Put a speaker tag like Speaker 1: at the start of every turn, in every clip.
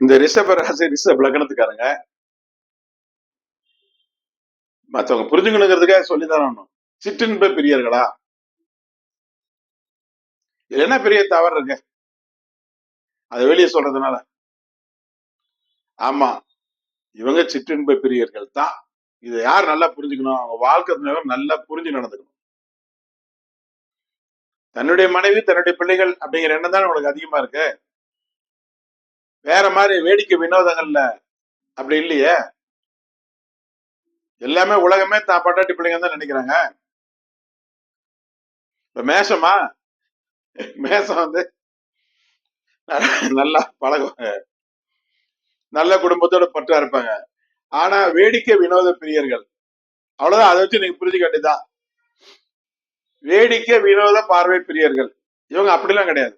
Speaker 1: இந்த ரிஷப ராசி ரிஷப லக்னத்துக்காரங்க மற்றவங்க புரிஞ்சுக்கணுங்கிறதுக்காக சொல்லிதான் ஆகணும். சிற்றின்ப பிரியர்களா? இது என்ன பெரிய தவறு இருக்கு அதை வெளியே சொல்றதுனால? ஆமா, இவங்க சிற்றின்ப பிரியர்கள் தான். இதை யார் நல்லா புரிஞ்சுக்கணும்? அவங்க வாழ்க்கை துணைவர் நல்லா புரிஞ்சு நடந்துக்கணும். தன்னுடைய மனைவி தன்னுடைய பிள்ளைகள் அப்படிங்கிற எண்ணம் தான் உங்களுக்கு அதிகமா இருக்கு. வேற மாதிரி வேடிக்கை வினோதங்கள்ல அப்படி இல்லையே. எல்லாமே உலகமே தான் பட்டாட்டி பிள்ளைங்க தான் நினைக்கிறாங்க. இப்ப மேஷமா, மேஷம் வந்து நல்லா பழகுவாங்க, நல்ல குடும்பத்தோட பற்றா இருப்பாங்க. ஆனா வேடிக்கை வினோத பிரியர்கள், அவ்வளவுதான். அதை வச்சு நீங்க புரிஞ்சுக்க வேண்டியதுதான். வேடிக்கை வினோத பார்வை பிரியர்கள் இவங்க அப்படிலாம் கிடையாது.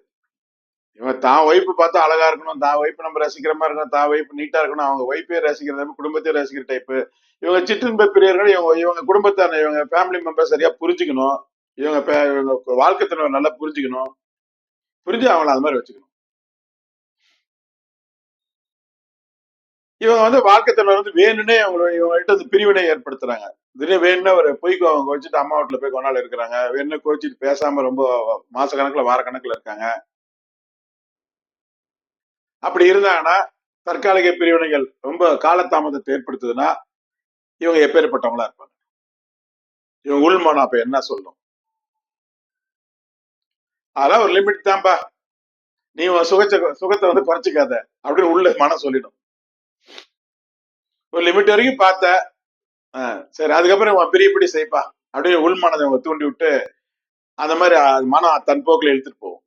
Speaker 1: இவங்க தான் ஒய்ஃபு பார்த்தா அழகா இருக்கணும், தான் ஒய்ஃபு நம்ம ரசிக்கிற மாதிரி இருக்கணும், தான் ஒய்ஃபு நீட்டா இருக்கணும், அவங்க ஒய்ஃபே ரசிக்கிற குடும்பத்தையும் ரசிக்கிற டைப்பு. இவங்க சிற்றின்ப பிரியர்கள். இவங்க குடும்பத்தான இவங்க ஃபேமிலி மெம்பர் சரியா புரிஞ்சுக்கணும். இவங்க வாழ்க்கை துணை நல்லா புரிஞ்சுக்கணும். புரிஞ்சு அவங்கள அது மாதிரி வச்சுக்கணும். இவங்க வந்து வாழ்க்கை துணை வந்து வேணும்னே இவங்ககிட்ட வந்து பிரிவினை ஏற்படுத்துறாங்க. திடீர்னு வேணும்னு ஒரு பொய்க்கு அவங்க வச்சுட்டு அம்மா வீட்டுல போய் கொண்டாள் இருக்கிறாங்க. வேணும்னு கோச்சிட்டு பேசாம ரொம்ப மாச கணக்குல வார கணக்குல இருக்காங்க. அப்படி இருந்தாங்கன்னா தற்காலிக பிரிவினைகள் ரொம்ப காலதாமதத்தை ஏற்படுத்துதுன்னா இவங்க எப்பேற்பட்டவங்களா இருப்பாங்க? இவங்க உள்மனம் அப்ப என்ன சொல்லும்? அதெல்லாம் ஒரு லிமிட் தான்ப்பா, நீ சுகத்தை வந்து குறைச்சிக்காத அப்படின்னு உள்ள மனம் சொல்லிடும். ஒரு லிமிட் வரைக்கும் பார்த்த, சரி அதுக்கப்புறம் பிரியப்படி செய்ப்பா அப்படின்னு உள்மனதை அவங்க தூண்டி விட்டு அந்த மாதிரி மனம் தன் போக்குல இழுத்துட்டு போகும்.